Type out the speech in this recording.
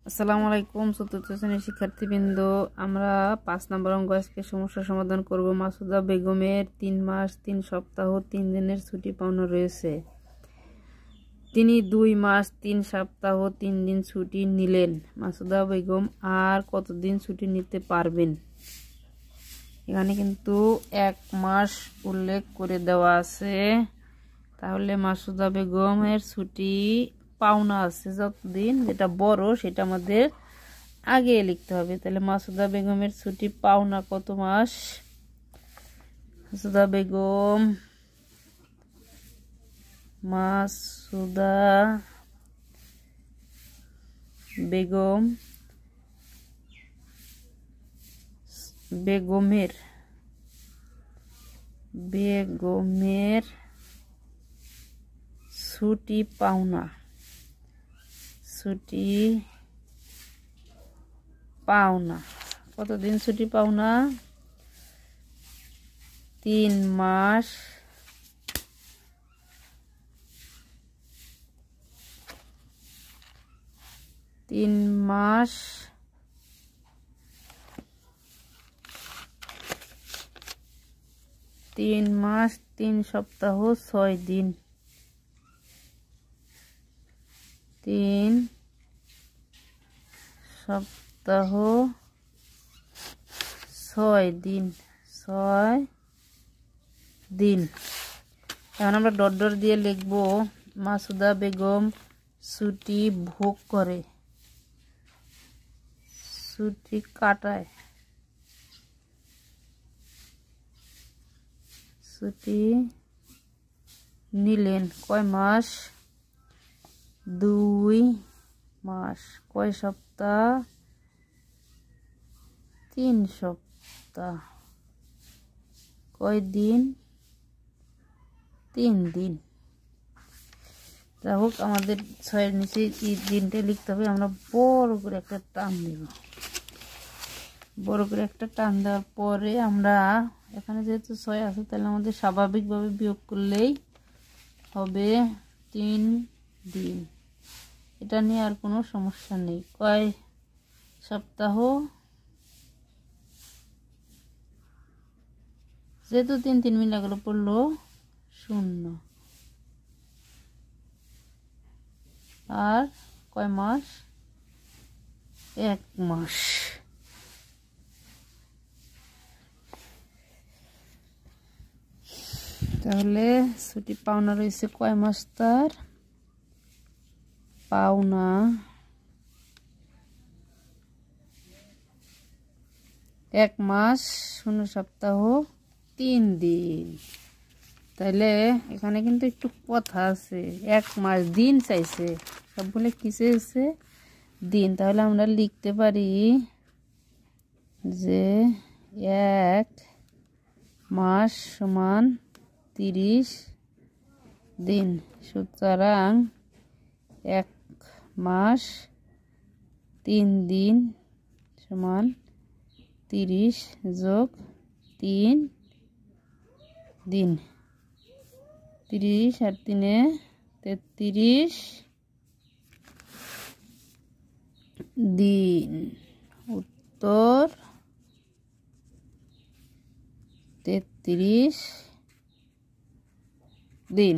আসসালামু আলাইকুম চতুর্থ শ্রেণীর শিক্ষার্থীবৃন্দ, আমরা 5 নম্বর অঙ্ক আজকে সমস্যা সমাধান করব। মাসুদা বেগমের 3 মাস 3 সপ্তাহ 3 দিনের ছুটি পাওনা রয়েছে। তিনি 2 মাস 3 সপ্তাহ 3 দিন ছুটি নিলেন। মাসুদা বেগম আর কতদিন ছুটি নিতে পারবেন? এখানে কিন্তু 1 মাস উল্লেখ করে দেওয়া আছে। তাহলে মাসুদা বেগমের ছুটি পাওনা আছে যতদিন, যেটা বড় সেটা আমাদের আগে লিখতে হবে। তাহলে মাসুদা বেগমের ছুটি পাওনা কত মাস? মাসুদা বেগম বেগমের ছুটি পাওনা কতদিন ছুটি পাওনা? 3 মাস 3 মাস 3 মাস 3 সপ্তাহ 6 দিন। 3 সপ্তাহ 6 দিন। এখন আমরা ডট ডট দিয়ে লিখব মাসুদা বেগম ছুটি ভোগ করে, ছুটি কাটায়, ছুটি নিলেন কয় মাস? 2 মাস। কয় সপ্তাহ? 3 সপ্তাহ। কয় দিন? 3 দিন। যাই হোক, আমাদের 6-এর নিচে এই দিনটা লিখতে হবে। আমরা বড় করে একটা টান দেব। বড় করে একটা টান দেওয়ার পরে আমরা এখানে যেহেতু 6 আছে, তাহলে আমাদের স্বাভাবিকভাবে বিয়োগ করলেই হবে 3 দিন। এটা নিয়ে আর কোনো সমস্যা নেই। কয় সপ্তাহ? যেহেতু 3 মিনিট গেল পড়লো 0। আর কয় মাস? 1 মাস। তাহলে ছুটি পাওনা রয়েছে কয় মাস? তার পাওনা 1 মাস 0 সপ্তাহ 3 দিন। তাহলে এখানে কিন্তু একটু কথা আছে, 1 মাস দিন চাইছে, সবগুলো কি চেয়েছে? দিন। তাহলে আমরা লিখতে পারি যে 1 মাস সমান 30 দিন। সুতরাং 1 মাস 3 দিন সমান 30 যোগ 3 দিন। 30 আর 3-এ 33 দিন। উত্তর 33 দিন।